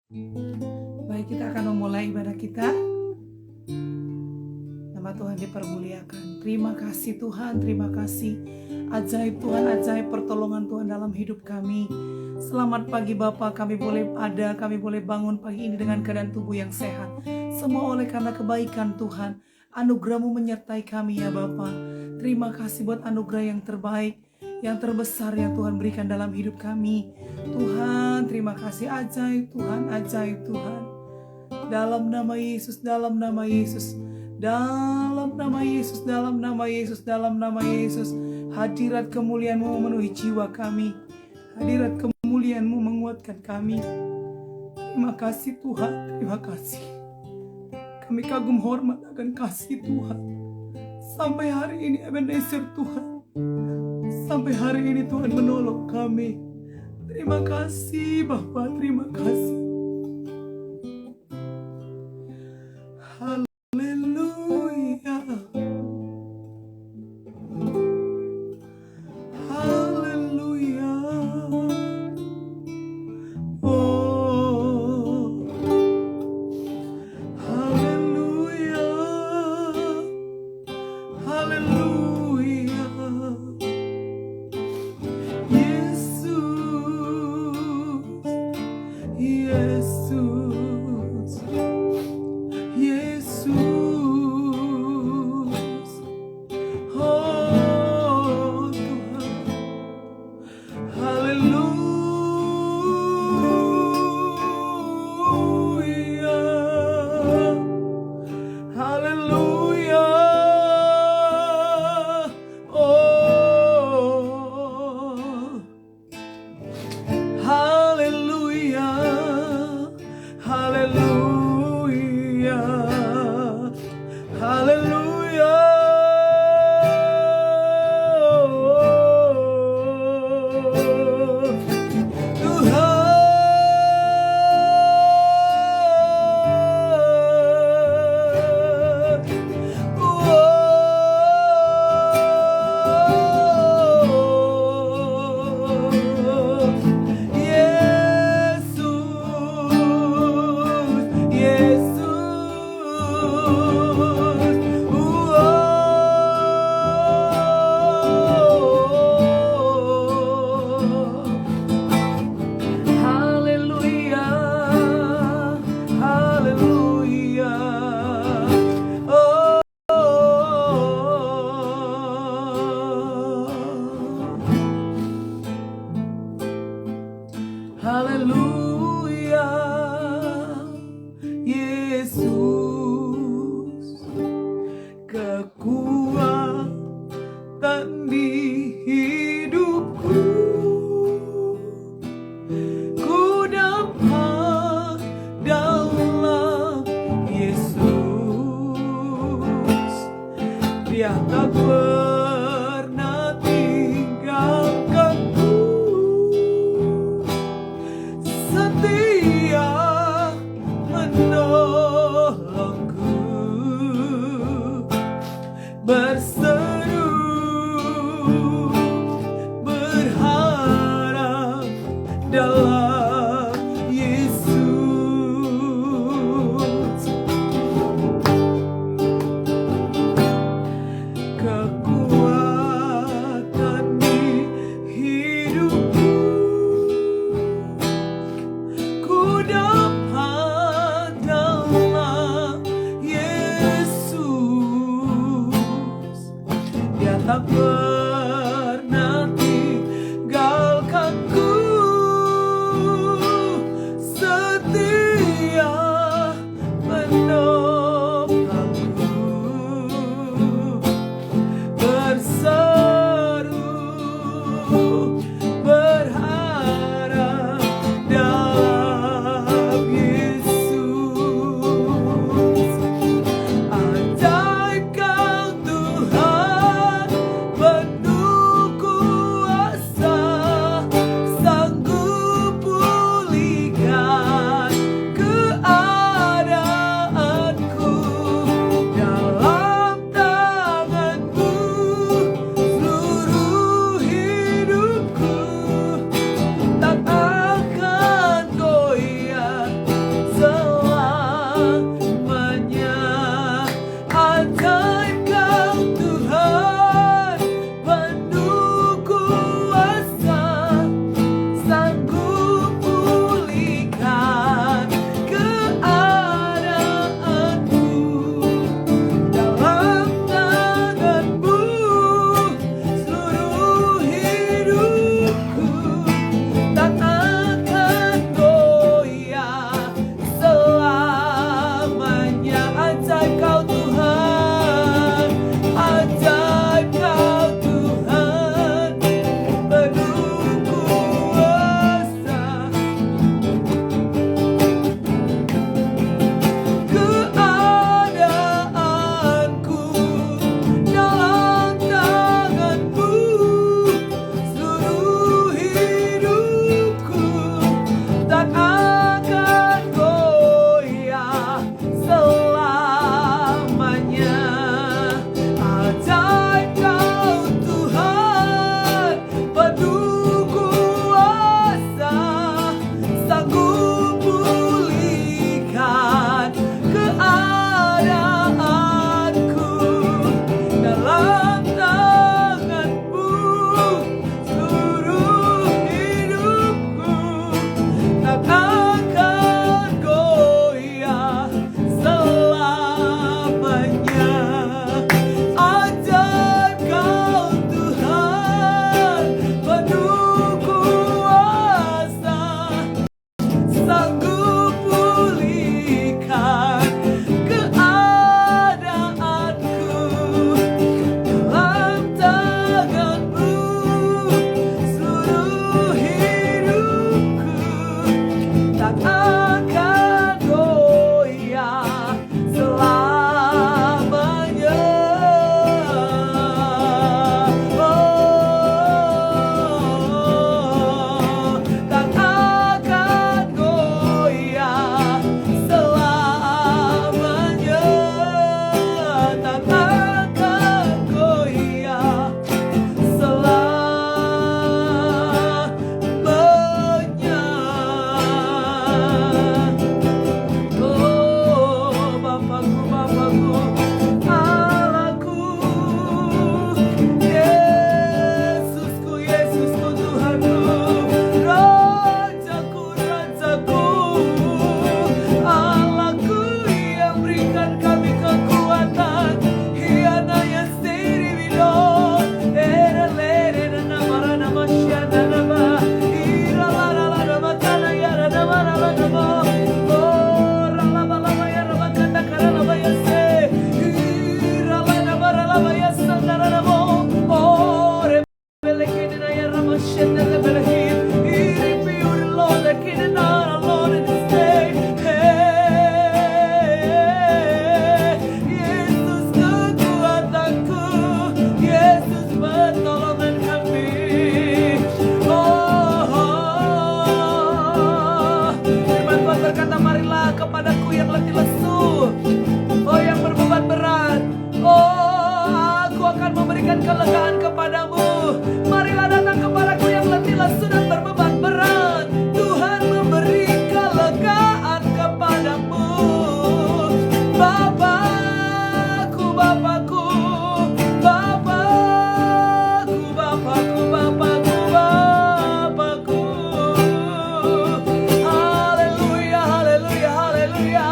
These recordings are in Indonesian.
Baik, kita akan memulai ibadah kita. Nama Tuhan dipermuliakan. Terima kasih Tuhan, terima kasih. Ajaib Tuhan, ajaib pertolongan Tuhan dalam hidup kami. Selamat pagi Bapa, kami boleh bangun pagi ini dengan keadaan tubuh yang sehat. Semua oleh karena kebaikan Tuhan. Anugerah-Mu menyertai kami ya Bapa. Terima kasih buat anugerah yang terbaik, yang terbesar yang Tuhan berikan dalam hidup kami. Tuhan, terima kasih. Ajaib Tuhan, ajaib Tuhan. Dalam nama Yesus, dalam nama Yesus, dalam nama Yesus, dalam nama Yesus, dalam nama Yesus. Hadirat kemuliaan-Mu memenuhi jiwa kami. Hadirat kemuliaan-Mu menguatkan kami. Terima kasih Tuhan, terima kasih. Kami kagum hormat akan kasih Tuhan. Sampai hari ini Ebenezer Tuhan. Sampai hari ini Tuhan menolong kami. Terima kasih Bapa, terima kasih. Haleluya. Haleluya. Oh. Haleluya. Haleluya. Yesus, Yesus, oh Tuhan, haleluya, haleluya, oh, haleluya. Haleluya. berkata, marilah kepadaku yang letih lesu, oh yang berbeban berat, oh aku akan memberikan kelegaan kepadamu. Marilah datang kepadaku yang letih lesu dan berbeban berat, Tuhan memberi kelegaan kepadamu. Bapakku, Bapakku, Bapakku, Bapakku, Bapakku, Bapakku. Haleluya, haleluya, haleluya.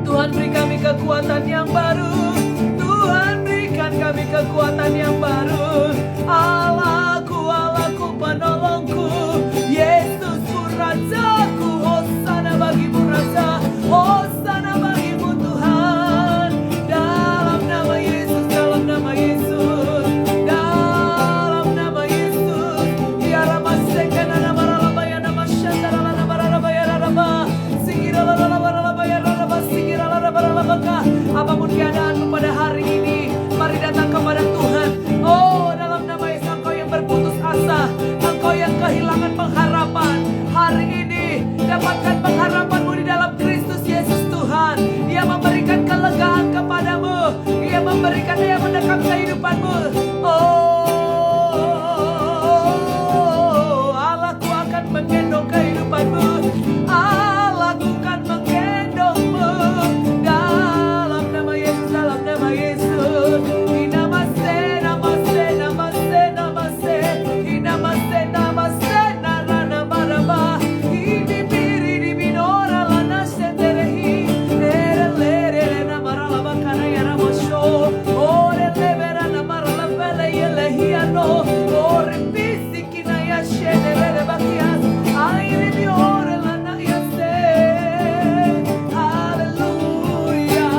Tuhan beri kami kekuatan yang baru, Tuhan berikan kami kekuatan yang baru. Allahku, Allahku, penolongku, Yesusku, Rajaku, hosana bagimu Raja, hosana bagimu Tuhan. Dalam nama Yesus, dalam nama Yesus, dalam nama Yesus. Ya Ramasekana nama Ralabaya nama Shandala nama Ralabaya Ralaba, Singirala Ralabaya Ralaba, Singirala Ralabaka. Apapun keadaanmu pada hari ini, mari datang kepada Tuhan. Oh, dalam nama Yesus, engkau yang berputus asa, engkau yang kehilangan pengharapan, hari ini dapatkan pengharapanmu di dalam Kristus Yesus. Tuhan, Dia memberikan kelegaan kepadamu, Dia memberikan, Dia mendekap kehidupanmu. Oh, Allahku akan menggendong kehidupanmu, Allahku akan menggendongmu. Dalam nama Yesus, dalam nama Yesus. Inamase, namase, namase, namase. Inamase, namase, narana maraba. Ini biri di binora lana senderehi. Erelere namarala bakana ya ramosho. Orelevera namarala vele yelehiano. Orepisi kinaya shenere bakias. Aire di ore lana yase. Haleluya.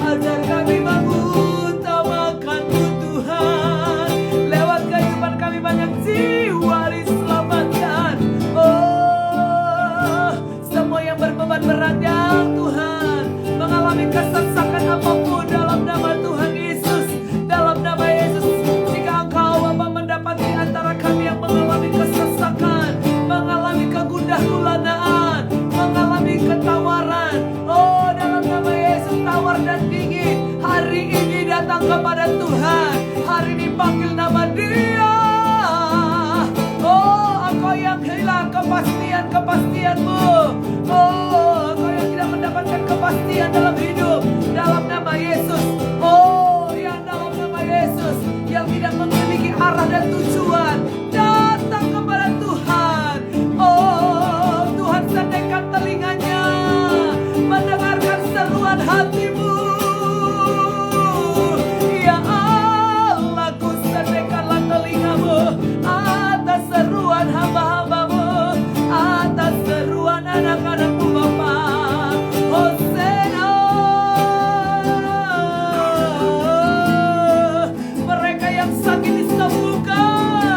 Ajar kami mengutamakan-Mu Tuhan. Lewat kehidupan kami banyak jiwa diselamatkan. Oh, semua yang berbeban berat ya Tuhan, mengalami kesesakan apapun, dalam nama Tuhan Yesus, dalam nama Yesus. Jika Engkau Bapa mendapati antara kami yang mengalami kesesakan, mengalami kegundah gulanaan, mengalami ketawaran, oh dalam nama Yesus, tawar dan dingin, hari ini datang kepada Tuhan. Hari ini panggil nama Dia. Oh, Engkau yang hilang kepastian-kepastianmu, oh Engkau yang tidak mendapatkan kepastian dalam hidup, dalam nama Yesus. Oh, yang dalam nama Yesus, yang tidak memiliki arah dan tujuan, datang kepada Tuhan. Oh, Tuhan sediakan telinganya, mendengarkan seruan hatimu. Ya Allah, ku sediakanlah telingamu atas seruan hamba-hambamu, atas seruan anak-anakmu Bapa. Hosana. Mereka yang sakit disembuhkan,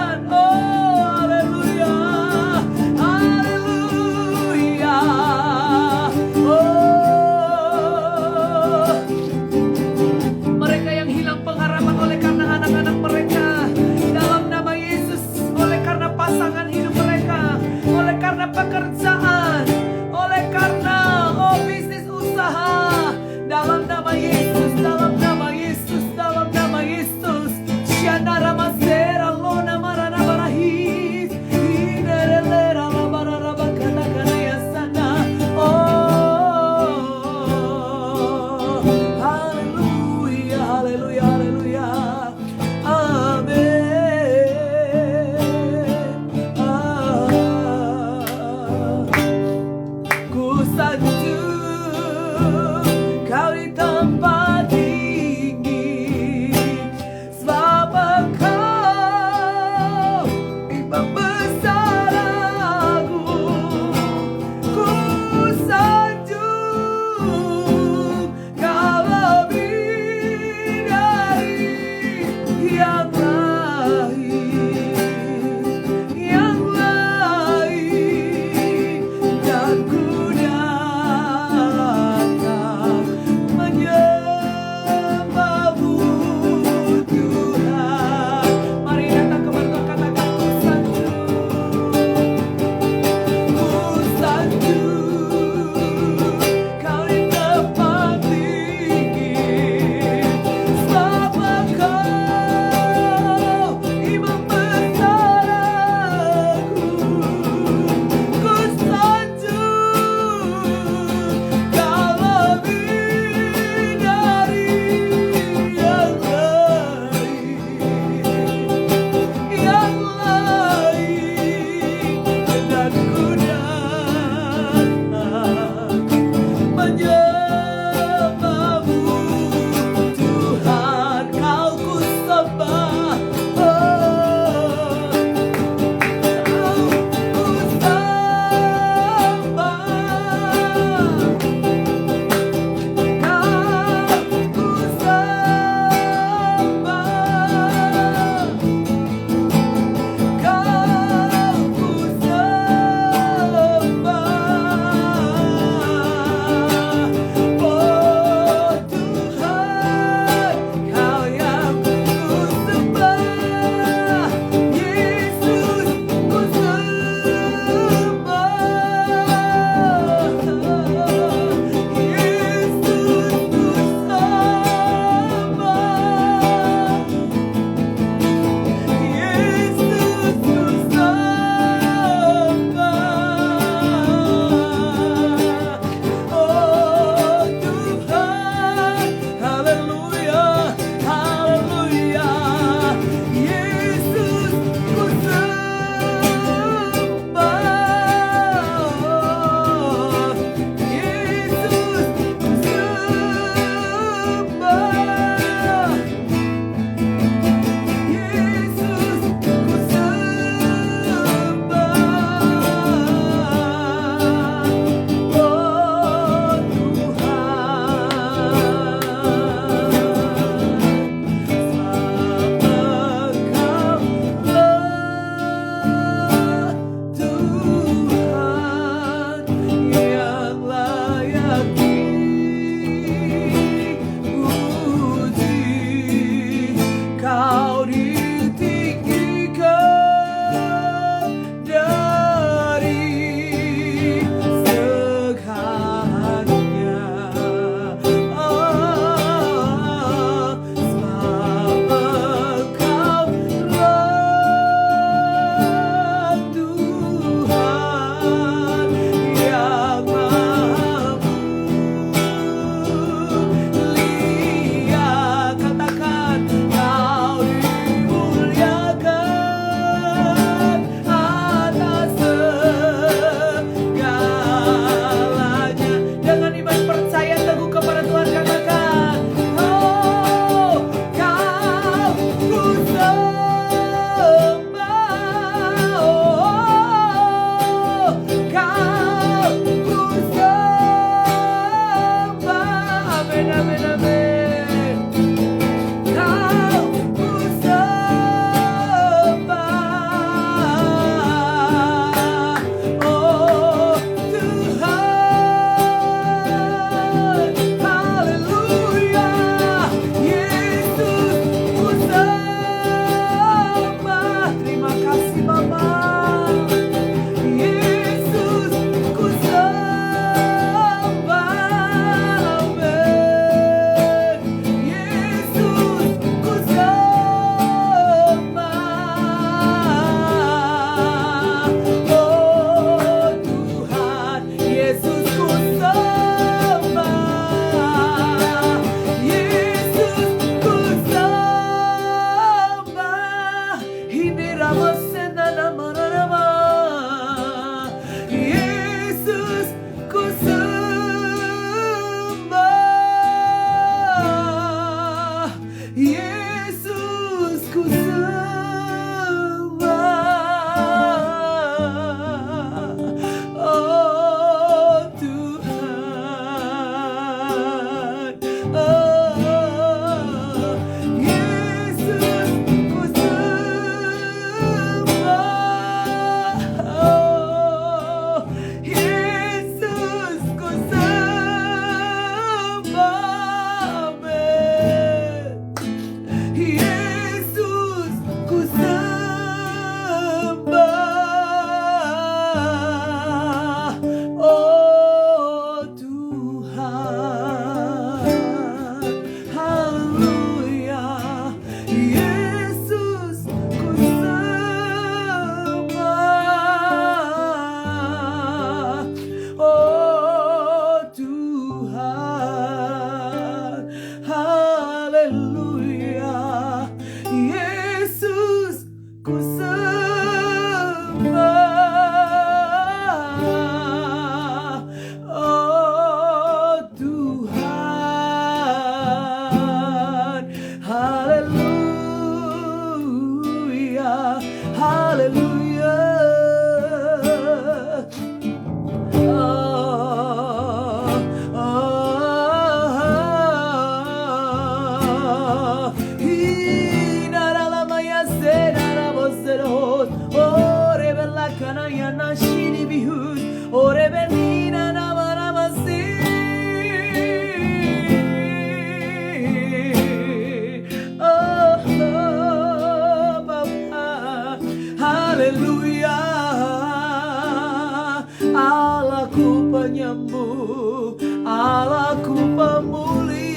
penyembuh, Allahku pemulih.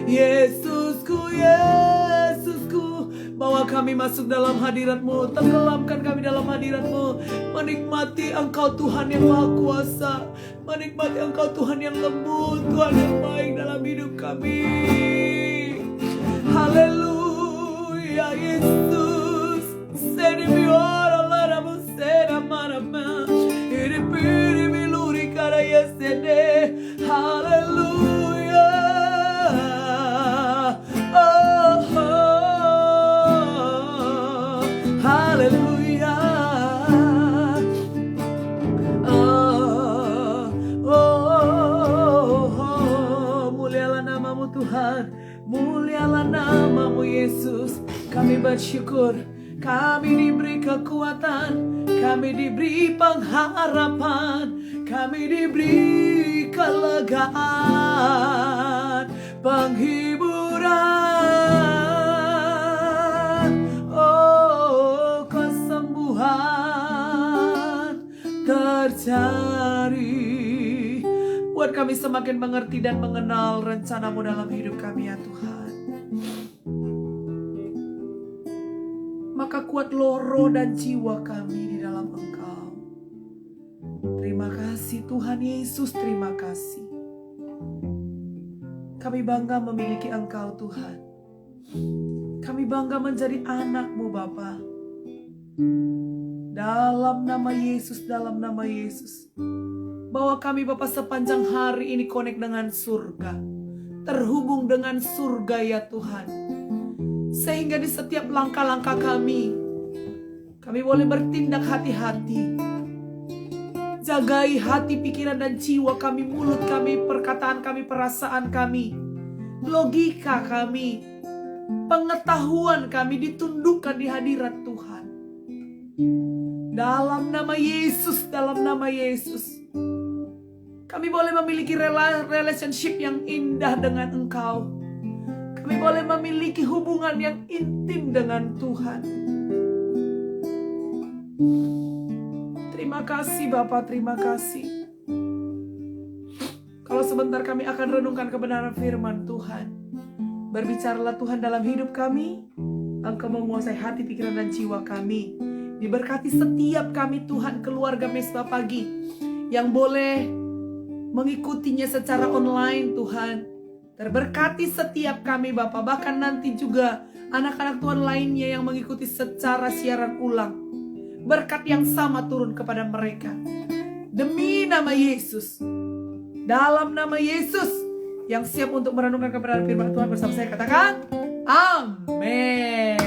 Yesusku, Yesusku, bawa kami masuk dalam hadirat-Mu, tenggelamkan kami dalam hadirat-Mu, menikmati Engkau Tuhan yang Maha Kuasa, menikmati Engkau Tuhan yang lembut, Tuhan yang baik dalam hidup kami. Haleluya, Yesus. Seni mi ora lara mo sera marama, iri piri mi luri kara yesene. Haleluya. Oh, oh, haleluya. Oh, oh, oh, mulialah namamu Tuhan, mulialah namamu Yesus. Kami bersyukur, kami diberi kekuatan, kami diberi pengharapan, kami diberi kelegaan, penghiburan, oh kesembuhan terjadi. Buat kami semakin mengerti dan mengenal rencana-Mu dalam hidup kami ya Tuhan. Maka kuatlah roh dan jiwa kami di dalam Engkau. Terima kasih Tuhan Yesus, terima kasih. Kami bangga memiliki Engkau Tuhan. Kami bangga menjadi anak-Mu Bapa. Dalam nama Yesus, dalam nama Yesus. Bawa kami Bapa sepanjang hari ini connect dengan surga. Terhubung dengan surga ya Tuhan. Sehingga di setiap langkah-langkah kami boleh bertindak hati-hati. Jagai hati, pikiran dan jiwa kami, mulut kami, perkataan kami, perasaan kami, logika kami, pengetahuan kami ditundukkan di hadirat Tuhan. Dalam nama Yesus, dalam nama Yesus. Kami boleh memiliki relationship yang indah dengan Engkau. Kami boleh memiliki hubungan yang intim dengan Tuhan. Terima kasih Bapa, terima kasih. Kalau sebentar kami akan renungkan kebenaran firman Tuhan. Berbicaralah Tuhan dalam hidup kami. Engkau menguasai hati, pikiran dan jiwa kami. Diberkati setiap kami Tuhan, keluarga Mesbah Pagi yang boleh mengikutinya secara online Tuhan. Terberkati setiap kami Bapa, bahkan nanti juga anak-anak Tuhan lainnya yang mengikuti secara siaran ulang. Berkat yang sama turun kepada mereka. Demi nama Yesus. Dalam nama Yesus yang siap untuk merenungkan kebenaran firman Tuhan bersama saya, katakan amin.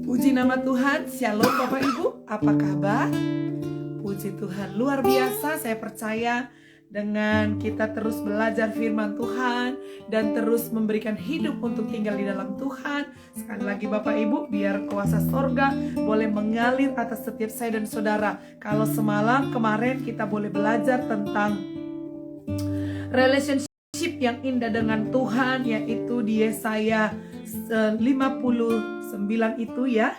Puji nama Tuhan. Shalom Bapak Ibu, apa kabar? Puji Tuhan, luar biasa. Saya percaya dengan kita terus belajar firman Tuhan dan terus memberikan hidup untuk tinggal di dalam Tuhan. Sekali lagi Bapak Ibu, biar kuasa sorga boleh mengalir atas setiap saya dan saudara. Kalau semalam kemarin kita boleh belajar tentang relationship yang indah dengan Tuhan, yaitu di Yesaya 59 itu ya,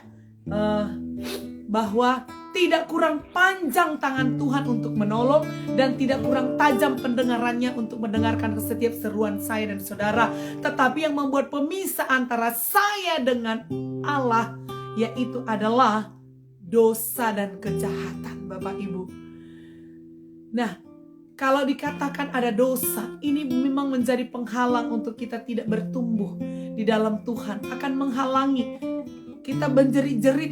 bahwa tidak kurang panjang tangan Tuhan untuk menolong dan tidak kurang tajam pendengarannya untuk mendengarkan setiap seruan saya dan saudara. Tetapi yang membuat pemisah antara saya dengan Allah yaitu adalah dosa dan kejahatan, Bapak Ibu. Nah, kalau dikatakan ada dosa, ini memang menjadi penghalang untuk kita tidak bertumbuh di dalam Tuhan, akan menghalangi kita menjerit-jerit,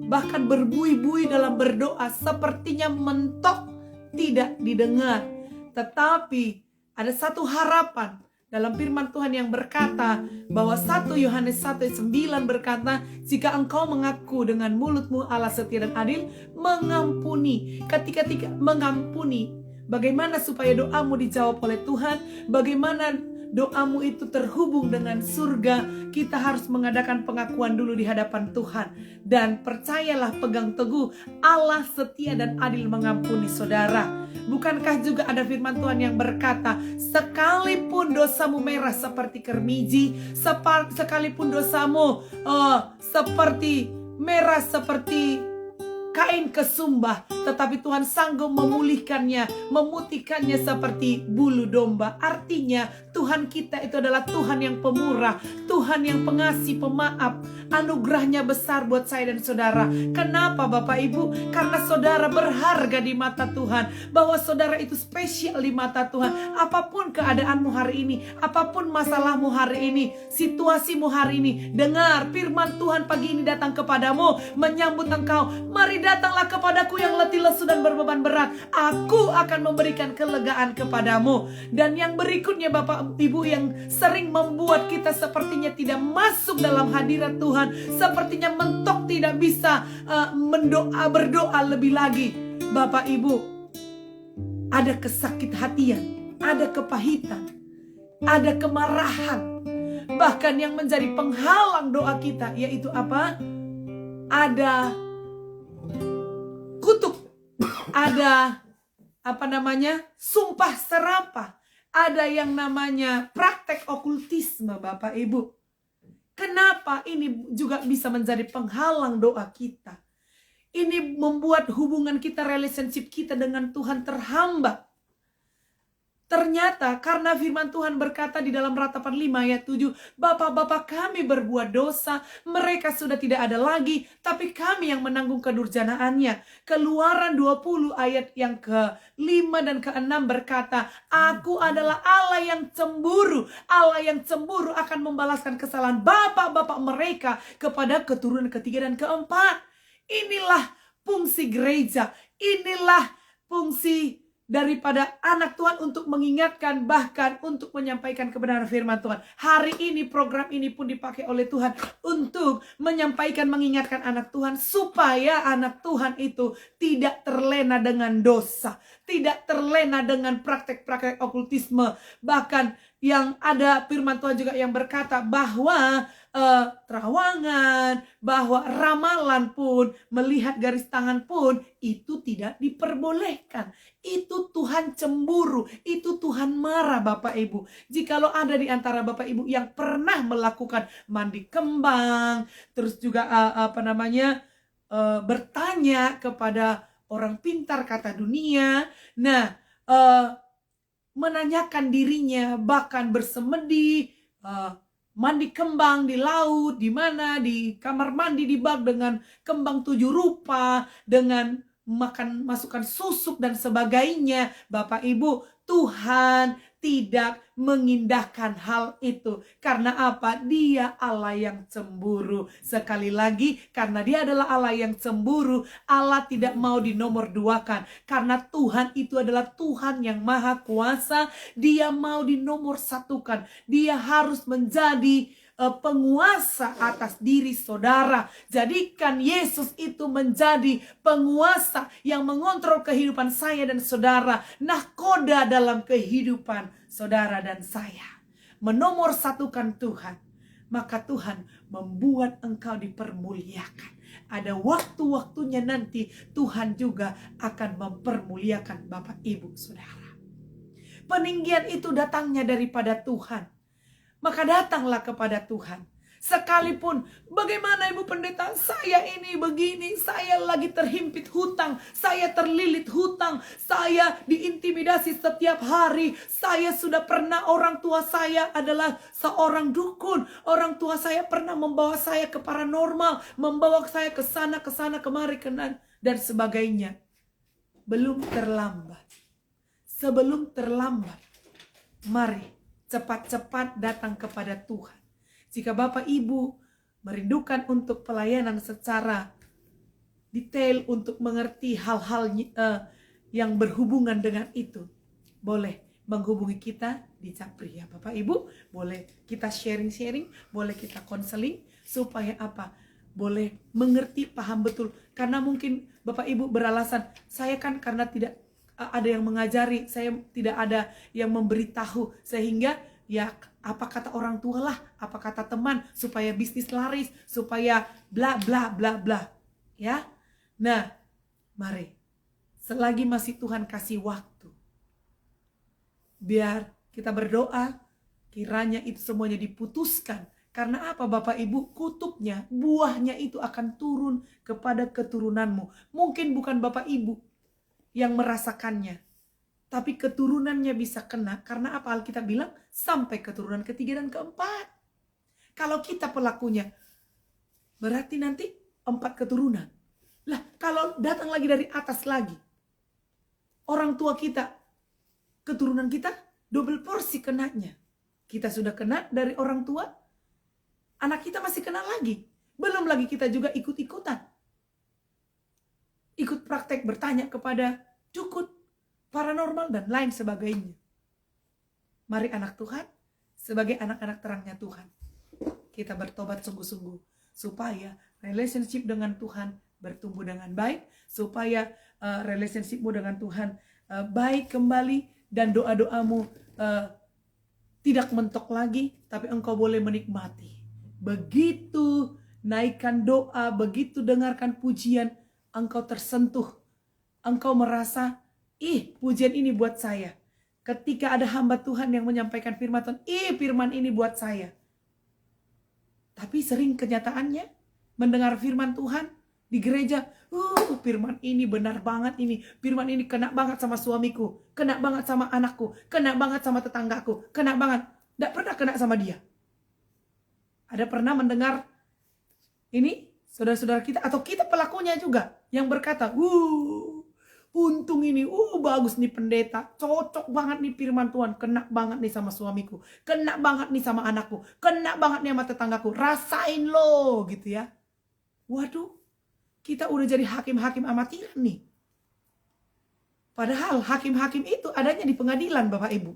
bahkan berbuih-buih dalam berdoa, sepertinya mentok tidak didengar. Tetapi ada satu harapan dalam firman Tuhan yang berkata bahwa 1 Yohanes 1:9 berkata, jika engkau mengaku dengan mulutmu Allah setia dan adil, mengampuni. Ketika mengampuni, bagaimana supaya doamu dijawab oleh Tuhan? Bagaimana doamu itu terhubung dengan surga? Kita harus mengadakan pengakuan dulu di hadapan Tuhan. Dan percayalah, pegang teguh, Allah setia dan adil mengampuni saudara. Bukankah juga ada firman Tuhan yang berkata, sekalipun dosamu merah seperti kermiji, sekalipun dosamu seperti merah seperti kain kesumbah, tetapi Tuhan sanggup memulihkannya, memutihkannya seperti bulu domba. Artinya Tuhan kita itu adalah Tuhan yang pemurah, Tuhan yang pengasih, pemaaf. Anugerahnya besar buat saya dan saudara. Kenapa Bapak Ibu? Karena saudara berharga di mata Tuhan, bahwa saudara itu spesial di mata Tuhan. Apapun keadaanmu hari ini, apapun masalahmu hari ini, situasimu hari ini, dengar firman Tuhan pagi ini datang kepadamu, menyambut engkau. Mari datanglah kepadaku yang letih lesu dan berbeban berat, aku akan memberikan kelegaan kepadamu. Dan yang berikutnya Bapak Ibu, yang sering membuat kita sepertinya tidak masuk dalam hadirat Tuhan, sepertinya mentok, tidak bisa berdoa lebih lagi. Bapak Ibu, ada kesakit hatian, ada kepahitan, ada kemarahan, bahkan yang menjadi penghalang doa kita, yaitu apa? Ada kutuk, ada sumpah serapah, ada yang namanya praktek okultisme Bapak Ibu. Kenapa ini juga bisa menjadi penghalang doa kita? Ini membuat hubungan kita, relationship kita dengan Tuhan terhambat. Ternyata karena firman Tuhan berkata di dalam Ratapan 5 ayat 7, Bapak-bapak kami berbuat dosa, mereka sudah tidak ada lagi, tapi kami yang menanggung kedurjanaannya. Keluaran 20 ayat yang ke-5 dan ke-6 berkata, Aku adalah Allah yang cemburu. Allah yang cemburu akan membalaskan kesalahan bapak-bapak mereka kepada keturunan ketiga dan keempat. Inilah fungsi gereja, inilah fungsi daripada anak Tuhan untuk mengingatkan, bahkan untuk menyampaikan kebenaran firman Tuhan. Hari ini program ini pun dipakai oleh Tuhan untuk menyampaikan, mengingatkan anak Tuhan, supaya anak Tuhan itu tidak terlena dengan dosa, tidak terlena dengan praktek-praktek okultisme. Bahkan yang ada firman Tuhan juga yang berkata bahwa terawangan, bahwa ramalan pun, melihat garis tangan pun, itu tidak diperbolehkan. Itu Tuhan cemburu, itu Tuhan marah Bapak Ibu. Jikalau ada di antara Bapak Ibu yang pernah melakukan mandi kembang, terus juga bertanya kepada orang pintar kata dunia, menanyakan dirinya, bahkan bersemedi, mandi kembang di laut, di mana, di kamar mandi di bak dengan kembang 7 rupa, dengan masukkan susuk dan sebagainya. Bapak Ibu, Tuhan tidak mengindahkan hal itu. Karena apa? Dia Allah yang cemburu. Sekali lagi, karena dia adalah Allah yang cemburu, Allah tidak mau dinomorduakan. Karena Tuhan itu adalah Tuhan yang maha kuasa, dia mau dinomorsatukan. Dia harus menjadi penguasa atas diri saudara. Jadikan Yesus itu menjadi penguasa yang mengontrol kehidupan saya dan saudara. Nahkoda dalam kehidupan saudara dan saya. Menomorsatukan Tuhan. Maka Tuhan membuat engkau dipermuliakan. Ada waktu-waktunya nanti Tuhan juga akan mempermuliakan Bapak Ibu Saudara. Peninggian itu datangnya daripada Tuhan. Maka datanglah kepada Tuhan. Sekalipun bagaimana Ibu Pendeta, saya ini begini, saya lagi terhimpit hutang, saya terlilit hutang, saya diintimidasi setiap hari, saya sudah pernah, orang tua saya adalah seorang dukun, orang tua saya pernah membawa saya ke paranormal, membawa saya ke sana kemari dan sebagainya. Belum terlambat. Sebelum terlambat, mari cepat-cepat datang kepada Tuhan. Jika Bapak Ibu merindukan untuk pelayanan secara detail, untuk mengerti hal-hal yang berhubungan dengan itu, boleh menghubungi kita di Capri ya Bapak Ibu. Boleh kita sharing-sharing, boleh kita konseling, supaya apa? Boleh mengerti, paham betul. Karena mungkin Bapak Ibu beralasan, saya kan karena tidak ada yang mengajari, saya tidak ada yang memberitahu, sehingga ya apa kata orang tua lah, apa kata teman, supaya bisnis laris, supaya bla bla bla bla, ya. Nah, mari selagi masih Tuhan kasih waktu, biar kita berdoa kiranya itu semuanya diputuskan, Karena apa Bapak Ibu? Kutubnya, buahnya itu akan turun kepada keturunanmu. Mungkin bukan Bapak Ibu yang merasakannya, tapi keturunannya bisa kena. Karena apa Alkitab bilang? Sampai keturunan ketiga dan keempat. Kalau kita pelakunya, berarti nanti 4 keturunan. Lah kalau datang lagi dari atas lagi, orang tua kita, keturunan kita double porsi kenanya. Kita sudah kena dari orang tua, anak kita masih kena lagi. Belum lagi kita juga ikut-ikutan. Ikut praktek bertanya kepada dukun, paranormal, dan lain sebagainya. Mari anak Tuhan, sebagai anak-anak terangnya Tuhan, kita bertobat sungguh-sungguh. Supaya relationship dengan Tuhan bertumbuh dengan baik. Supaya relationshipmu dengan Tuhan baik kembali. Dan doa-doamu tidak mentok lagi, tapi engkau boleh menikmati. Begitu naikkan doa, begitu dengarkan pujian, engkau tersentuh. Engkau merasa, pujian ini buat saya. Ketika ada hamba Tuhan yang menyampaikan firman Tuhan, firman ini buat saya. Tapi sering kenyataannya, mendengar firman Tuhan di gereja, firman ini benar banget ini. Firman ini kena banget sama suamiku, kena banget sama anakku, kena banget sama tetanggaku, kena banget. Tidak pernah kena sama dia. Ada pernah mendengar ini saudara-saudara kita atau kita pelakunya juga yang berkata, untung ini, bagus nih pendeta, cocok banget nih firman Tuhan, kena banget nih sama suamiku, kena banget nih sama anakku, kena banget nih sama tetanggaku, rasain lo gitu ya. Waduh, kita udah jadi hakim-hakim amatiran nih. Padahal hakim-hakim itu adanya di pengadilan Bapak Ibu.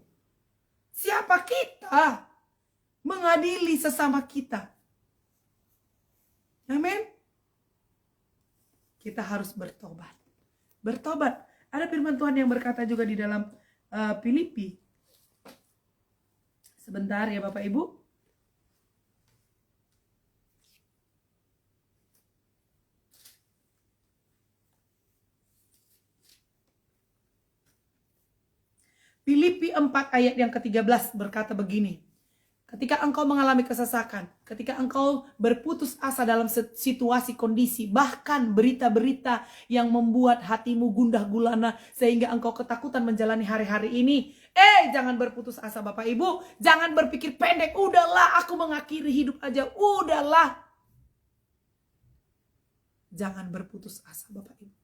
Siapa kita mengadili sesama kita? Amin. Kita harus bertobat. Bertobat. Ada firman Tuhan yang berkata juga di dalam Filipi. Sebentar ya Bapak Ibu. Filipi 4 ayat yang ke-13 berkata begini. Ketika engkau mengalami kesesakan, ketika engkau berputus asa dalam situasi kondisi, bahkan berita-berita yang membuat hatimu gundah gulana sehingga engkau ketakutan menjalani hari-hari ini, jangan berputus asa Bapak Ibu, jangan berpikir pendek, udahlah aku mengakhiri hidup aja, udahlah. Jangan berputus asa Bapak Ibu.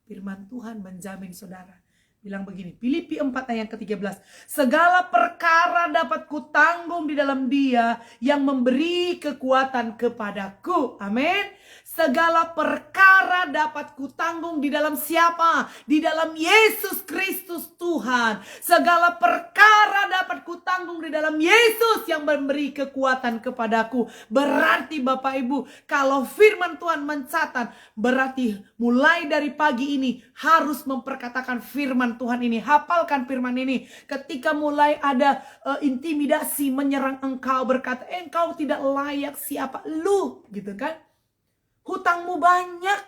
Firman Tuhan menjamin saudara. Bilang begini, Filipi 4 ayat ke-13. Segala perkara dapat kutanggung di dalam Dia yang memberi kekuatan kepadaku. Amin. Segala perkara dapat kutanggung di dalam siapa? Di dalam Yesus Kristus Tuhan. Segala perkara dapat kutanggung di dalam Yesus yang memberi kekuatan kepadaku. Berarti Bapak Ibu, kalau firman Tuhan mencatat, berarti mulai dari pagi ini harus memperkatakan firman Tuhan ini. Hafalkan firman ini. Ketika mulai ada intimidasi menyerang engkau, berkata engkau tidak layak, siapa lu, gitu kan? Hutangmu banyak,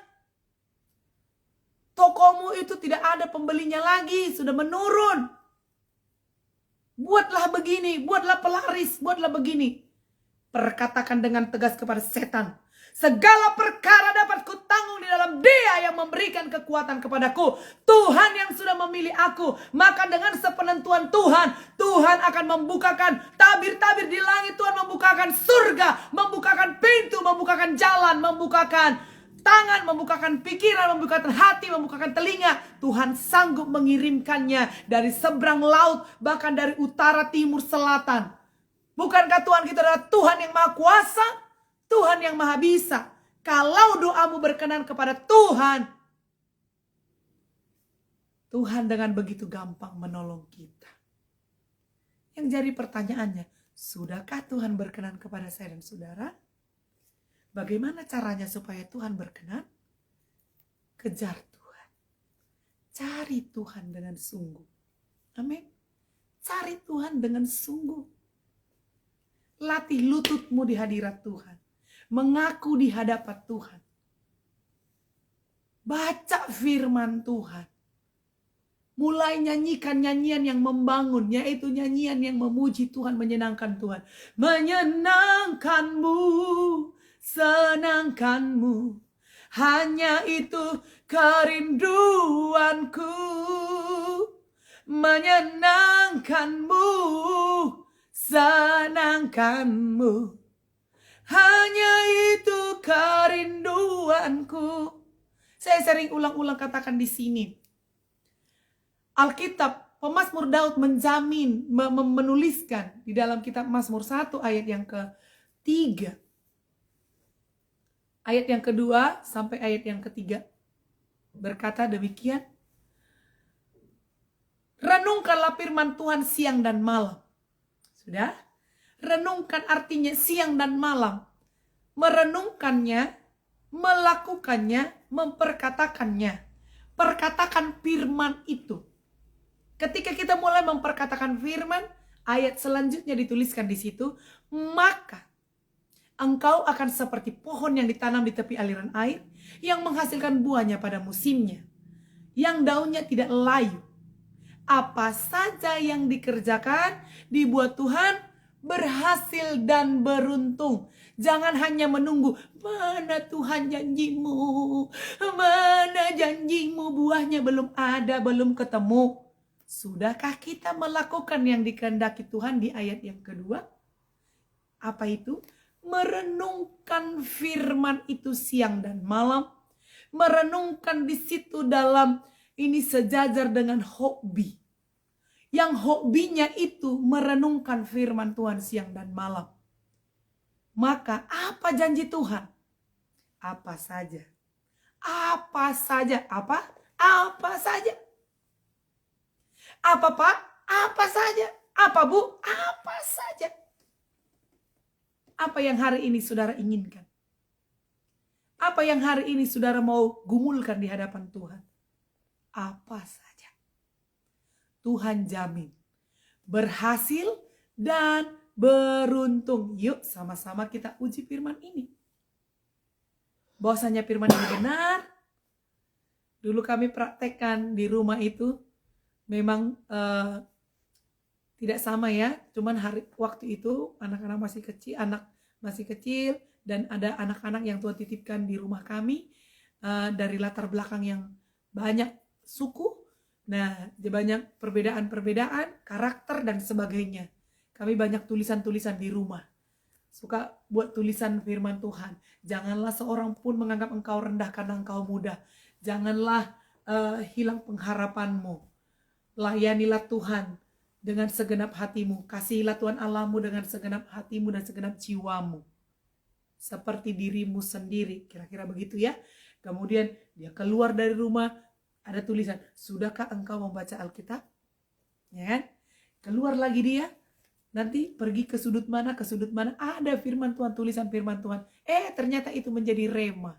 tokomu itu tidak ada pembelinya lagi, sudah menurun. Buatlah begini, buatlah pelaris, buatlah begini. Perkatakan dengan tegas kepada setan, segala perkara dapat kutanggung di dalam Dia yang memberikan kekuatan kepadaku. Tuhan yang sudah memilih aku. Maka dengan sepenentuan Tuhan, Tuhan akan membukakan tabir-tabir di langit. Tuhan membukakan surga, membukakan pintu, membukakan jalan, membukakan tangan, membukakan pikiran, membukakan hati, membukakan telinga. Tuhan sanggup mengirimkannya dari seberang laut, bahkan dari utara, timur, selatan. Bukankah Tuhan kita adalah Tuhan yang maha kuasa? Tuhan yang maha bisa. Kalau doamu berkenan kepada Tuhan, Tuhan dengan begitu gampang menolong kita. Yang jadi pertanyaannya, sudahkah Tuhan berkenan kepada saya dan saudara? Bagaimana caranya supaya Tuhan berkenan? Kejar Tuhan. Cari Tuhan dengan sungguh. Amin. Cari Tuhan dengan sungguh. Latih lututmu di hadirat Tuhan. Mengaku di hadapan Tuhan. Baca firman Tuhan. mulai nyanyikan nyanyian yang membangun, yaitu nyanyian yang memuji Tuhan, menyenangkan Tuhan. Menyenangkanmu, senangkanmu, hanya itu kerinduanku. Menyenangkanmu, senangkanmu, hanya itu kerinduanku. Saya sering ulang-ulang katakan di sini. Alkitab, pemazmur Daud menjamin, menuliskan di dalam kitab Mazmur 1 ayat yang ke-3. Ayat yang kedua sampai ayat yang ketiga. Berkata demikian. Renungkanlah firman Tuhan siang dan malam. Sudah? Renungkan artinya siang dan malam. Merenungkannya, melakukannya, memperkatakannya. Perkatakan firman itu. Ketika kita mulai memperkatakan firman, ayat selanjutnya dituliskan di situ, maka engkau akan seperti pohon yang ditanam di tepi aliran air, yang menghasilkan buahnya pada musimnya, yang daunnya tidak layu. Apa saja yang dikerjakan, dibuat Tuhan, berhasil dan beruntung. Jangan hanya menunggu, mana Tuhan janjimu, mana janjimu, buahnya belum ada, belum ketemu. Sudahkah kita melakukan yang dikehendaki Tuhan di ayat yang kedua? Apa itu? Merenungkan firman itu siang dan malam. Merenungkan di situ dalam ini sejajar dengan hobi. Yang hobinya itu merenungkan firman Tuhan siang dan malam. Maka apa janji Tuhan? Apa saja. Apa saja. Apa? Apa saja. Apa Pak? Apa saja. Apa Bu? Apa saja. Apa yang hari ini saudara inginkan? Apa yang hari ini saudara mau gumulkan di hadapan Tuhan? Apa saja. Tuhan jamin berhasil dan beruntung. Yuk sama-sama kita uji firman ini. Bahwasanya firman ini benar. Dulu kami praktekkan di rumah itu. Memang tidak sama ya. Cuman waktu itu anak-anak masih kecil. Dan ada anak-anak yang Tuhan titipkan di rumah kami. Dari latar belakang yang banyak suku, nah banyak perbedaan-perbedaan, karakter dan sebagainya. Kami banyak tulisan-tulisan di rumah. Suka buat tulisan firman Tuhan. Janganlah seorang pun menganggap engkau rendah karena engkau muda. Janganlah hilang pengharapanmu. Layanilah Tuhan dengan segenap hatimu. Kasihilah Tuhan Allahmu dengan segenap hatimu dan segenap jiwamu. Seperti dirimu sendiri. Kira-kira begitu ya. Kemudian dia keluar dari rumah. Ada tulisan, sudahkah engkau membaca Alkitab? Ya kan? Keluar lagi dia, nanti pergi ke sudut mana, ada firman Tuhan, tulisan firman Tuhan. Ternyata itu menjadi rema.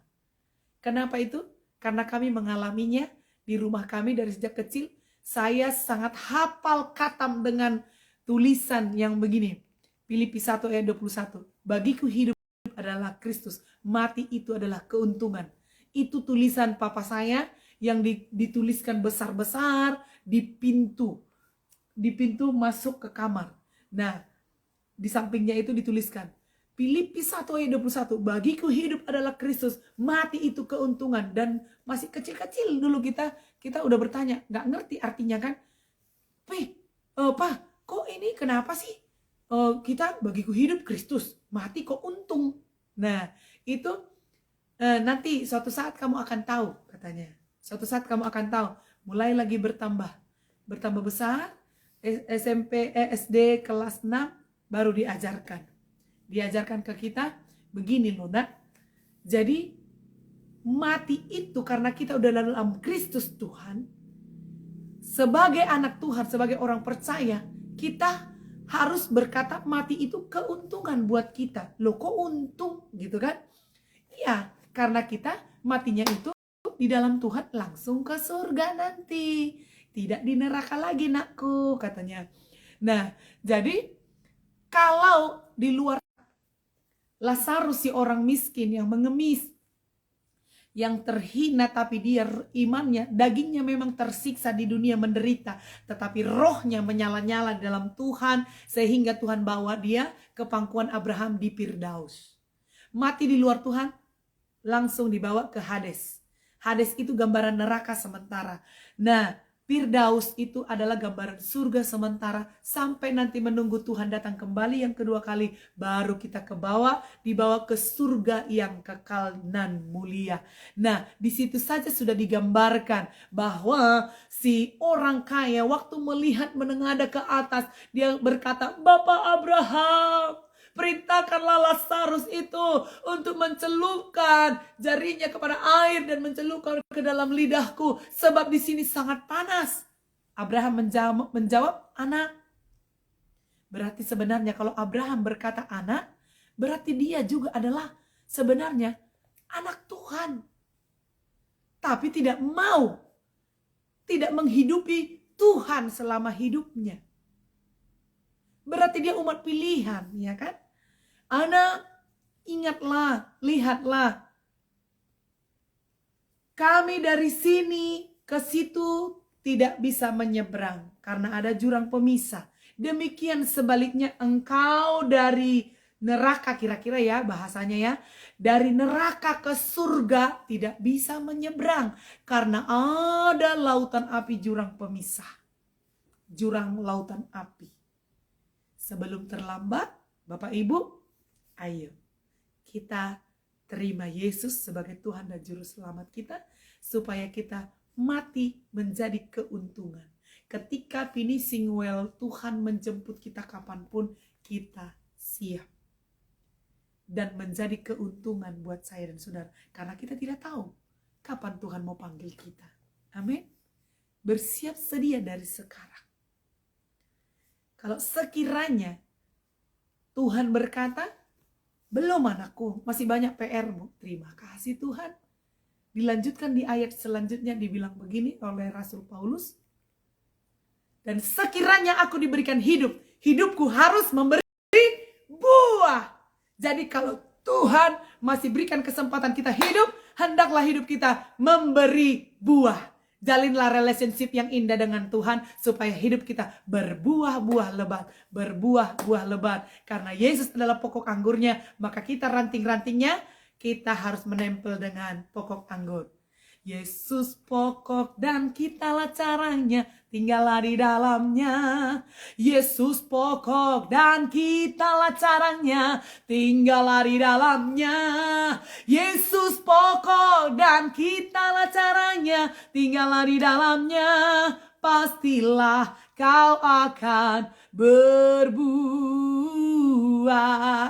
Kenapa itu? Karena kami mengalaminya di rumah kami dari sejak kecil. Saya sangat hafal katam dengan tulisan yang begini. Filipi 1 ayat 21. Bagiku hidup adalah Kristus, mati itu adalah keuntungan. Itu tulisan papa saya yang dituliskan besar-besar di pintu masuk ke kamar. Nah, di sampingnya itu dituliskan Filipi 1 ayat 21, bagiku hidup adalah Kristus, mati itu keuntungan. Dan masih kecil-kecil dulu kita udah bertanya, nggak ngerti artinya kan. Pak, kok ini kenapa sih kita bagiku hidup Kristus, mati kok untung. Nah, itu nanti suatu saat kamu akan tahu katanya. Suatu saat kamu akan tahu, mulai lagi bertambah besar, SD kelas 6 baru diajarkan ke kita, begini loh nak. Jadi mati itu karena kita udah dalam Kristus Tuhan. Sebagai anak Tuhan, sebagai orang percaya, kita harus berkata mati itu keuntungan buat kita. Loh kok untung gitu kan? Iya, karena kita matinya itu di dalam Tuhan langsung ke surga nanti. Tidak di neraka lagi nakku katanya. Nah, jadi kalau di luar Lazarus si orang miskin yang mengemis. yang terhina tapi dia imannya, dagingnya memang tersiksa di dunia menderita, tetapi rohnya menyala-nyala dalam Tuhan sehingga Tuhan bawa dia ke pangkuan Abraham di Firdaus. Mati di luar Tuhan, langsung dibawa ke Hades. Hades itu gambaran neraka sementara. Nah, Firdaus itu adalah gambaran surga sementara sampai nanti menunggu Tuhan datang kembali yang kedua kali, baru kita dibawa ke surga yang kekal dan mulia. Nah, di situ saja sudah digambarkan bahwa si orang kaya waktu melihat menengadah ke atas, dia berkata, "Bapak Abraham, perintahkanlah Lazarus itu untuk mencelupkan jarinya kepada air dan mencelupkan ke dalam lidahku, sebab di sini sangat panas." Abraham menjawab, "Anak." Berarti sebenarnya kalau Abraham berkata anak, berarti dia juga adalah sebenarnya anak Tuhan. Tapi tidak menghidupi Tuhan selama hidupnya. Berarti dia umat pilihan, ya kan? Anak, ingatlah, lihatlah. Kami dari sini ke situ tidak bisa menyeberang karena ada jurang pemisah. Demikian sebaliknya engkau dari neraka, kira-kira ya bahasanya ya, dari neraka ke surga tidak bisa menyeberang karena ada lautan api, jurang pemisah. Jurang lautan api. Sebelum terlambat, Bapak Ibu, ayo kita terima Yesus sebagai Tuhan dan Juru Selamat kita, supaya kita mati menjadi keuntungan. Ketika finishing well, Tuhan menjemput kita kapanpun, kita siap. Dan menjadi keuntungan buat saya dan saudara. Karena kita tidak tahu kapan Tuhan mau panggil kita. Amin. Bersiap sedia dari sekarang. Kalau sekiranya Tuhan berkata, "Belum anakku, masih banyak PR-mu." Terima kasih Tuhan. Dilanjutkan di ayat selanjutnya dibilang begini oleh Rasul Paulus. Dan sekiranya aku diberikan hidup, hidupku harus memberi buah. Jadi kalau Tuhan masih berikan kesempatan kita hidup, hendaklah hidup kita memberi buah. Jalinlah relationship yang indah dengan Tuhan supaya hidup kita berbuah-buah lebat, berbuah-buah lebat. Karena Yesus adalah pokok anggurnya, maka kita ranting-rantingnya kita harus menempel dengan pokok anggur. Yesus pokok dan kitalah caranya, tinggallah di dalamnya. Yesus pokok dan kitalah caranya, tinggallah di dalamnya. Yesus pokok dan kitalah caranya, tinggallah di dalamnya. Pastilah kau akan berbuah.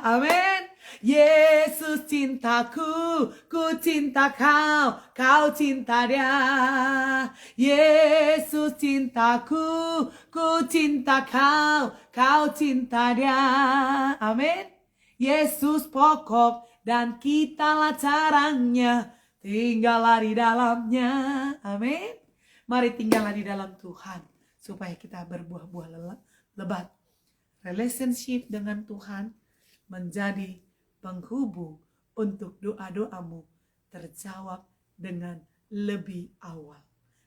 Amin. Yesus cintaku, ku cinta kau, kau cinta dia. Yesus cintaku, ku cinta kau, kau cinta dia. Amin. Yesus pokok dan kitalah caranya, tinggallah di dalamnya. Amin. Mari tinggallah di dalam Tuhan supaya kita berbuah-buah lebat. Relationship dengan Tuhan menjadi penghubung untuk doa-doamu terjawab dengan lebih awal,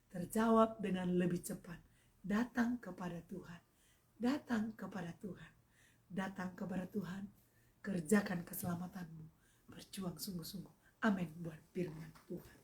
terjawab dengan lebih cepat. Datang kepada Tuhan, datang kepada Tuhan, datang kepada Tuhan. Kerjakan keselamatanmu, berjuang sungguh-sungguh. Amin buat firman Tuhan.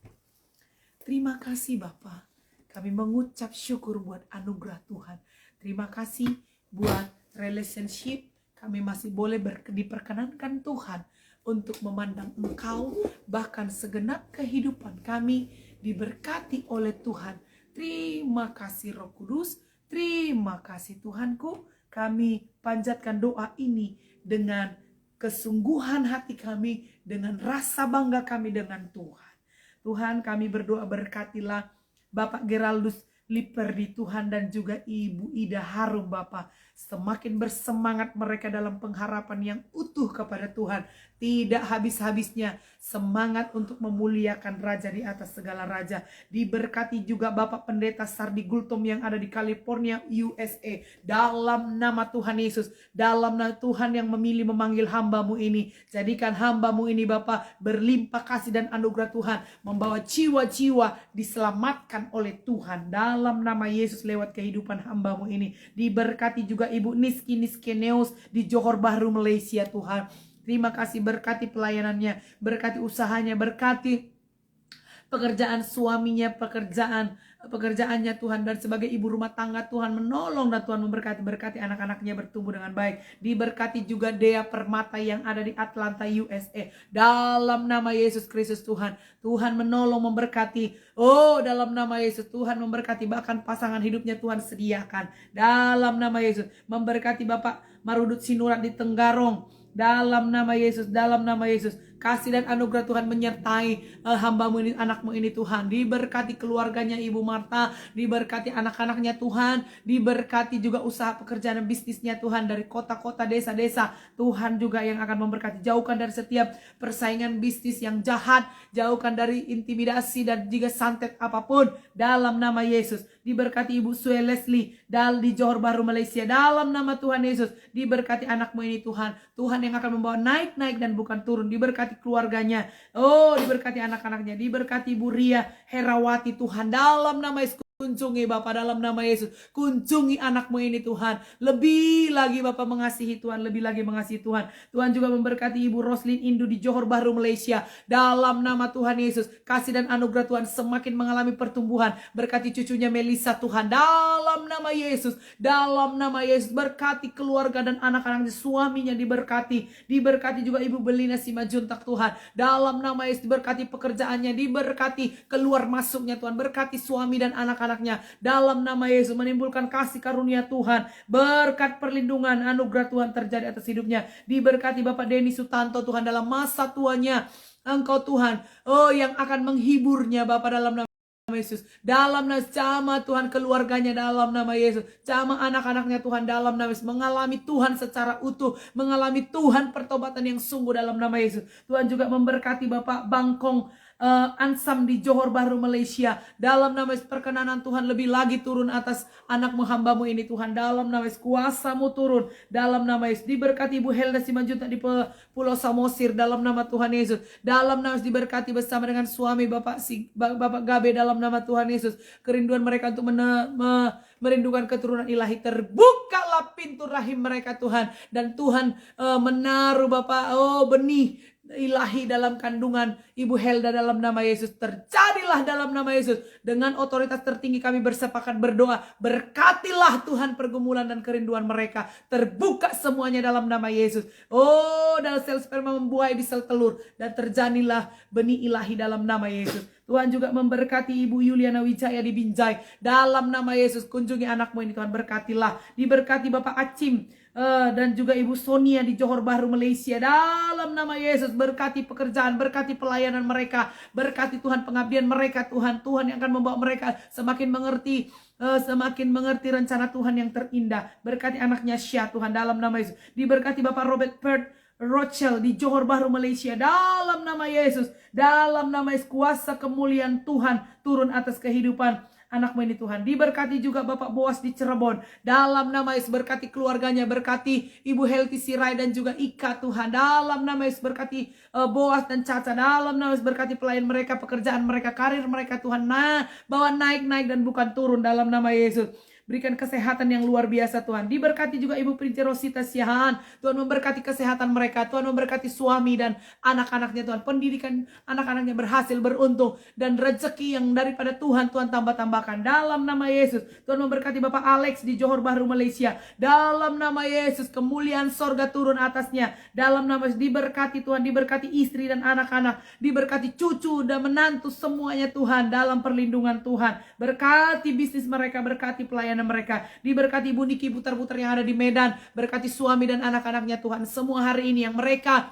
Terima kasih Bapa, kami mengucap syukur buat anugerah Tuhan. Terima kasih buat relationship. Kami masih boleh diperkenankan Tuhan untuk memandang Engkau, bahkan segenap kehidupan kami diberkati oleh Tuhan. Terima kasih Roh Kudus, terima kasih Tuhanku. Kami panjatkan doa ini dengan kesungguhan hati kami, dengan rasa bangga kami dengan Tuhan. Tuhan, kami berdoa berkatilah Bapak Geraldus Liperdi Tuhan dan juga Ibu Ida Harum Bapa. Semakin bersemangat mereka dalam pengharapan yang utuh kepada Tuhan. Tidak habis-habisnya semangat untuk memuliakan Raja di atas segala raja. Diberkati juga Bapak Pendeta Sardi Gultom yang ada di California, USA. Dalam nama Tuhan Yesus, dalam nama Tuhan yang memilih memanggil hamba-Mu ini. Jadikan hamba-Mu ini Bapak berlimpah kasih dan anugerah Tuhan. Membawa jiwa-jiwa diselamatkan oleh Tuhan. Dalam nama Yesus lewat kehidupan hamba-Mu ini. Diberkati juga Ibu Niski Niskeneus di Johor Bahru, Malaysia Tuhan. Terima kasih, berkati pelayanannya, berkati usahanya, berkati pekerjaan suaminya, pekerjaannya Tuhan, dan sebagai ibu rumah tangga Tuhan menolong dan Tuhan berkati anak-anaknya bertumbuh dengan baik. Diberkati juga Dea Permata yang ada di Atlanta, USA. Dalam nama Yesus Kristus Tuhan, Tuhan menolong, memberkati. Oh, dalam nama Yesus Tuhan memberkati, bahkan pasangan hidupnya Tuhan sediakan. Dalam nama Yesus memberkati Bapak Marudut Sinurat di Tenggarong. Dalam nama Yesus, dalam nama Yesus, kasih dan anugerah Tuhan menyertai hamba-Mu ini, anak-Mu ini Tuhan. Diberkati keluarganya Ibu Marta, diberkati anak-anaknya Tuhan, diberkati juga usaha pekerjaan dan bisnisnya Tuhan, dari kota-kota, desa-desa. Tuhan juga yang akan memberkati. Jauhkan dari setiap persaingan bisnis yang jahat, jauhkan dari intimidasi dan juga santet apapun. Dalam nama Yesus, diberkati Ibu Sue Leslie di Johor Bahru, Malaysia. Dalam nama Tuhan Yesus, diberkati anak-Mu ini Tuhan. Tuhan yang akan membawa naik dan bukan turun. Diberkati keluarganya. Oh, diberkati anak-anaknya. Diberkati Ibu Ria Herawati Tuhan. Dalam nama Yesus, kunjungi Bapak, dalam nama Yesus. Kunjungi anak-Mu ini Tuhan. Lebih lagi Bapak mengasihi Tuhan. Lebih lagi mengasihi Tuhan. Tuhan juga memberkati Ibu Roslin Indu di Johor Bahru, Malaysia. Dalam nama Tuhan Yesus. Kasih dan anugerah Tuhan semakin mengalami pertumbuhan. Berkati cucunya Melissa Tuhan. Dalam nama Yesus. Dalam nama Yesus. Berkati keluarga dan anak-anaknya. Suaminya diberkati. Diberkati juga Ibu Belina Simajuntak Tuhan. Dalam nama Yesus. Diberkati pekerjaannya. Diberkati keluar masuknya Tuhan. Berkati suami dan anak-anaknya. Dalam nama Yesus menimbulkan kasih karunia Tuhan, berkat perlindungan anugerah Tuhan terjadi atas hidupnya. Diberkati Bapak Denny Sutanto Tuhan dalam masa tuanya. Engkau Tuhan, oh yang akan menghiburnya Bapak, dalam nama Yesus. Dalam nama jama Tuhan keluarganya, dalam nama Yesus. Jama anak-anaknya Tuhan, dalam nama Yesus. Mengalami Tuhan secara utuh, mengalami Tuhan pertobatan yang sungguh, dalam nama Yesus. Tuhan juga memberkati Bapak Bangkong Ansam di Johor Bahru, Malaysia. Dalam nama Yesus, perkenanan Tuhan lebih lagi turun atas anak-Mu, hamba-Mu ini Tuhan. Dalam nama Yesus, kuasa-Mu turun. Dalam nama Yesus, diberkati Ibu Helda Simanjuntak di Pulau Samosir. Dalam nama Tuhan Yesus. Dalam nama Yesus, diberkati bersama dengan suami Bapak Gabe. Dalam nama Tuhan Yesus, kerinduan mereka untuk merindukan keturunan ilahi, terbukalah pintu rahim mereka Tuhan. Dan Tuhan menaruh Bapak benih ilahi dalam kandungan Ibu Helda, dalam nama Yesus. Terjadilah dalam nama Yesus. Dengan otoritas tertinggi kami bersepakat berdoa, berkatilah Tuhan pergumulan dan kerinduan mereka. Terbuka semuanya dalam nama Yesus. Oh, dalam sel sperma membuai di sel telur, dan terjadilah benih ilahi dalam nama Yesus. Tuhan juga memberkati Ibu Yuliana Wijaya di Binjai. Dalam nama Yesus, kunjungi anak-Mu ini Tuhan, berkatilah. Diberkati Bapak Acim dan juga Ibu Sonia di Johor Bahru, Malaysia. Dalam nama Yesus, berkati pekerjaan, berkati pelayanan mereka, berkati Tuhan pengabdian mereka Tuhan. Tuhan yang akan membawa mereka semakin mengerti rencana Tuhan yang terindah. Berkati anaknya Syah Tuhan, dalam nama Yesus. Diberkati Bapak Robert Perth Rochelle di Johor Bahru, Malaysia. Dalam nama Yesus, dalam nama Yesus, kuasa kemuliaan Tuhan turun atas kehidupan anak-Mu ini Tuhan. Diberkati juga Bapak Boas di Cirebon. Dalam nama Yesus, berkati keluarganya, berkati Ibu Helti Sirai dan juga Ika Tuhan. Dalam nama Yesus, berkati Boas dan Caca. Dalam nama Yesus, berkati pelayan mereka, pekerjaan mereka, karir mereka Tuhan. Bawa naik dan bukan turun, dalam nama Yesus. Berikan kesehatan yang luar biasa Tuhan. Diberkati juga Ibu Prince Rosita Siahaan. Tuhan memberkati kesehatan mereka. Tuhan memberkati suami dan anak-anaknya Tuhan. Pendidikan anak-anaknya berhasil, beruntung. Dan rezeki yang daripada Tuhan tambah-tambahkan. Dalam nama Yesus. Tuhan memberkati Bapak Alex di Johor Bahru, Malaysia. Dalam nama Yesus, kemuliaan sorga turun atasnya. Dalam nama Yesus, diberkati Tuhan. Diberkati istri dan anak-anak. Diberkati cucu dan menantu semuanya Tuhan. Dalam perlindungan Tuhan. Berkati bisnis mereka, berkati pelayanan mereka. Diberkati Ibu Niki putar-putar yang ada di Medan. Berkati suami dan anak-anaknya Tuhan. Semua hari ini yang mereka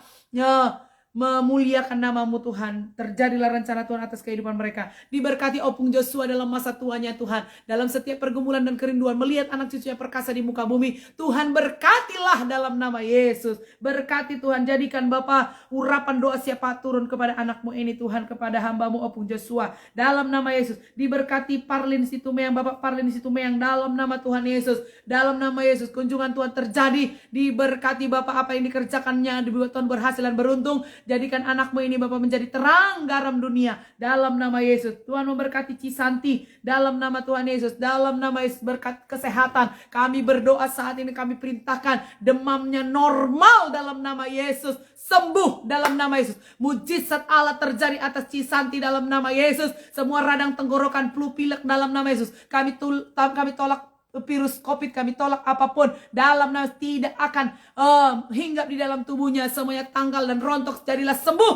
memuliakan nama-Mu Tuhan. Terjadilah rencana Tuhan atas kehidupan mereka. Diberkati Opung Joshua dalam masa tuanya Tuhan. Dalam setiap pergumulan dan kerinduan melihat anak cucunya perkasa di muka bumi. Tuhan berkatilah dalam nama Yesus. Berkati Tuhan, jadikan Bapa urapan doa siapa turun kepada anak-Mu ini Tuhan, kepada hamba-Mu Opung Joshua. Dalam nama Yesus. Diberkati Parlin Situmeang, Bapak Parlin Situmeang dalam nama Tuhan Yesus. Dalam nama Yesus, kunjungan Tuhan terjadi. Diberkati Bapak, apa yang dikerjakannya dibuat Tuhan berhasil dan beruntung. Jadikan anak-Mu ini Bapak menjadi terang garam dunia dalam nama Yesus. Tuhan memberkati Cisanti dalam nama Tuhan Yesus. Dalam nama Yesus, berkat kesehatan. Kami berdoa saat ini, kami perintahkan demamnya normal dalam nama Yesus. Sembuh dalam nama Yesus. Mujizat Allah terjadi atas Cisanti dalam nama Yesus. Semua radang tenggorokan, flu, pilek dalam nama Yesus. Kami tolak virus COVID, kami tolak apapun dalam nama, tidak akan hinggap di dalam tubuhnya. Semuanya tanggal dan rontok, jadilah sembuh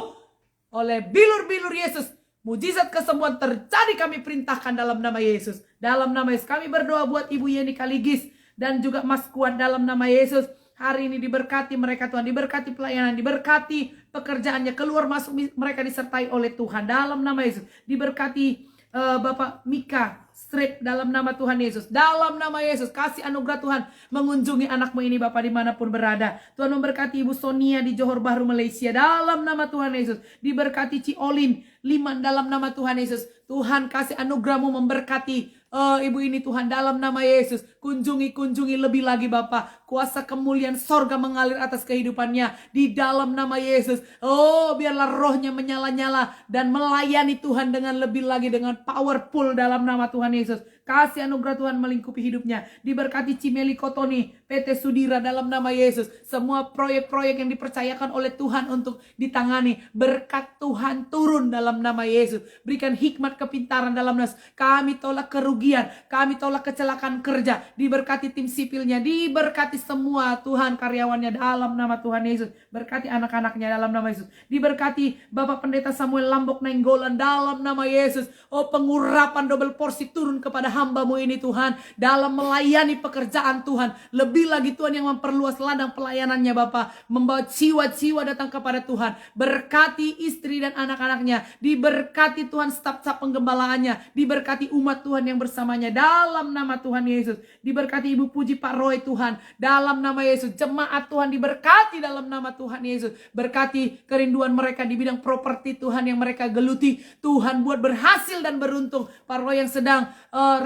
oleh bilur-bilur Yesus. Mujizat kesembuhan terjadi, kami perintahkan dalam nama Yesus. Dalam nama Yesus kami berdoa buat Ibu Yeni Kaligis dan juga Mas Kuat dalam nama Yesus. Hari ini diberkati mereka Tuhan, diberkati pelayanan, diberkati pekerjaannya, keluar masuk mereka disertai oleh Tuhan dalam nama Yesus. Diberkati Bapak Mika Strip dalam nama Tuhan Yesus. Dalam nama Yesus, kasih anugerah Tuhan mengunjungi anak-Mu ini Bapak dimanapun berada. Tuhan memberkati Ibu Sonia di Johor Bahru Malaysia dalam nama Tuhan Yesus. Diberkati Ci Olin Liman dalam nama Tuhan Yesus. Tuhan kasih anugerah-Mu memberkati ibu ini Tuhan dalam nama Yesus. Kunjungi lebih lagi Bapak. Kuasa kemuliaan sorga mengalir atas kehidupannya di dalam nama Yesus. Oh, biarlah rohnya menyala-nyala dan melayani Tuhan dengan lebih lagi, dengan powerful dalam nama Tuhan Yesus. Kasih anugerah Tuhan melingkupi hidupnya. Diberkati Cimeli Kotoni, PT Sudira dalam nama Yesus. Semua proyek-proyek yang dipercayakan oleh Tuhan untuk ditangani, berkat Tuhan turun dalam nama Yesus. Berikan hikmat kepintaran dalam nas. Kami tolak kerugian, kami tolak kecelakaan kerja. Diberkati tim sipilnya, diberkati semua Tuhan karyawannya dalam nama Tuhan Yesus. Berkati anak-anaknya dalam nama Yesus. Diberkati Bapak Pendeta Samuel Lambok Nainggolan dalam nama Yesus. Oh, pengurapan double porsi turun kepada hamba-Mu ini Tuhan, dalam melayani pekerjaan Tuhan. Lebih lagi Tuhan yang memperluas ladang pelayanannya Bapak, membawa jiwa-jiwa datang kepada Tuhan. Berkati istri dan anak-anaknya, diberkati Tuhan staf-staf penggembalaannya, diberkati umat Tuhan yang bersamanya dalam nama Tuhan Yesus. Diberkati Ibu Puji Pak Roy Tuhan dalam nama Yesus. Jemaat Tuhan diberkati dalam nama Tuhan Yesus. Berkati kerinduan mereka di bidang properti Tuhan yang mereka geluti, Tuhan buat berhasil dan beruntung. Pak Roy yang sedang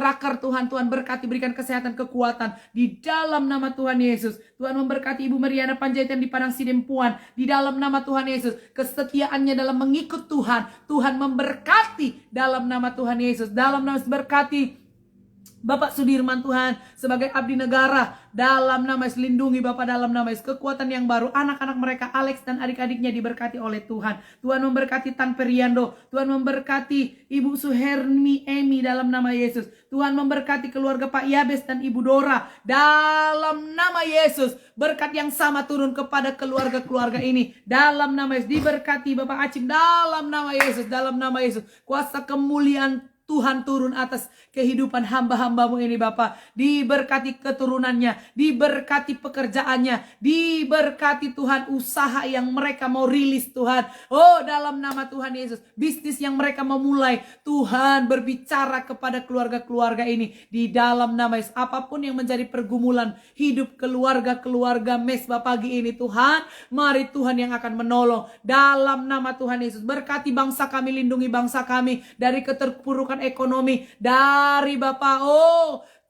rakar Tuhan berkati, berikan kesehatan, kekuatan di dalam nama Tuhan Yesus. Tuhan memberkati Ibu Mariana Panjaitan di Padang Sidempuan di dalam nama Tuhan Yesus. Kesetiaannya dalam mengikut Tuhan, Tuhan memberkati dalam nama Tuhan Yesus. Dalam nama berkati Bapak Sudirman Tuhan sebagai abdi negara dalam nama Yesus. Lindungi Bapak dalam nama Yesus. Kekuatan yang baru, anak-anak mereka Alex dan adik-adiknya diberkati oleh Tuhan. Tuhan memberkati Tan Periando, Tuhan memberkati Ibu Suhermi Emi dalam nama Yesus. Tuhan memberkati keluarga Pak Yabes dan Ibu Dora dalam nama Yesus. Berkat yang sama turun kepada keluarga-keluarga ini dalam nama Yesus. Diberkati Bapak Acim dalam nama Yesus. Dalam nama Yesus, kuasa kemuliaan Tuhan turun atas kehidupan hamba-hamba-Mu ini Bapak. Diberkati keturunannya, diberkati pekerjaannya, diberkati Tuhan usaha yang mereka mau rilis Tuhan. Oh, dalam nama Tuhan Yesus, bisnis yang mereka mau mulai, Tuhan berbicara kepada keluarga-keluarga ini di dalam nama Yesus. Apapun yang menjadi pergumulan hidup keluarga-keluarga Mesbah pagi ini Tuhan, mari Tuhan yang akan menolong dalam nama Tuhan Yesus. Berkati bangsa kami, lindungi bangsa kami dari keterpurukan ekonomi, dari Bapak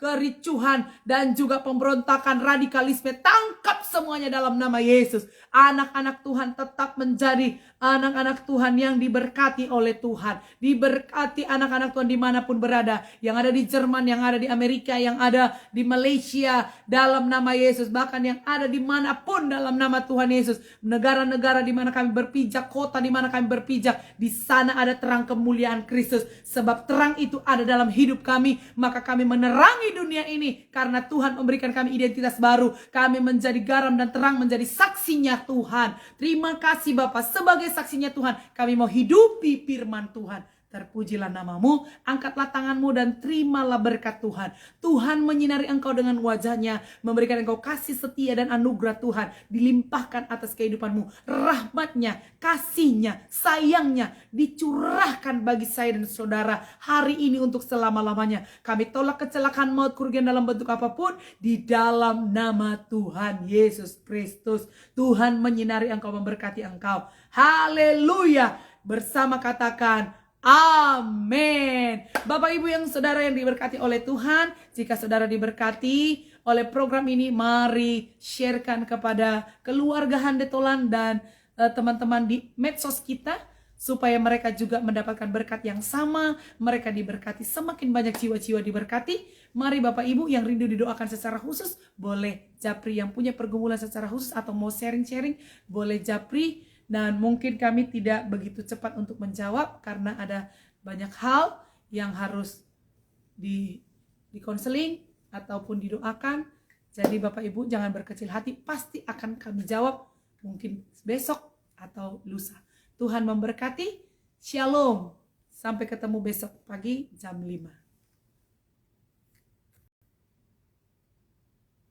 kericuhan dan juga pemberontakan, radikalisme, tangkap semuanya dalam nama Yesus. Anak-anak Tuhan tetap menjadi anak-anak Tuhan yang diberkati oleh Tuhan. Diberkati anak-anak Tuhan dimanapun berada, yang ada di Jerman, yang ada di Amerika, yang ada di Malaysia dalam nama Yesus. Bahkan yang ada dimanapun dalam nama Tuhan Yesus. Negara-negara di mana kami berpijak, kota di mana kami berpijak, di sana ada terang kemuliaan Kristus. Sebab terang itu ada dalam hidup kami, maka kami menerangi dunia ini. Karena Tuhan memberikan kami identitas baru, kami menjadi garam dan terang, menjadi saksinya Tuhan. Terima kasih Bapak, sebagai saksinya Tuhan kami mau hidupi firman Tuhan. Terpujilah namamu, angkatlah tanganmu dan terimalah berkat Tuhan. Tuhan menyinari engkau dengan wajahnya, memberikan engkau kasih setia dan anugerah Tuhan dilimpahkan atas kehidupanmu. Rahmatnya, kasihnya, sayangnya dicurahkan bagi saya dan saudara hari ini untuk selama-lamanya. Kami tolak kecelakaan maut, kerugian dalam bentuk apapun di dalam nama Tuhan Yesus Kristus. Tuhan menyinari engkau, memberkati engkau. Haleluya. Bersama katakan amin. Bapak Ibu yang saudara yang diberkati oleh Tuhan, jika saudara diberkati oleh program ini, mari sharekan kepada keluarga Handetolan dan teman-teman di medsos kita, supaya mereka juga mendapatkan berkat yang sama. Mereka diberkati, semakin banyak jiwa-jiwa diberkati. Mari Bapak Ibu yang rindu didoakan secara khusus, boleh japri. Yang punya pergumulan secara khusus atau mau sharing-sharing, boleh japri. Dan mungkin kami tidak begitu cepat untuk menjawab karena ada banyak hal yang harus dikonseling ataupun didoakan. Jadi Bapak Ibu jangan berkecil hati, pasti akan kami jawab mungkin besok atau lusa. Tuhan memberkati. Shalom. Sampai ketemu besok pagi jam 5.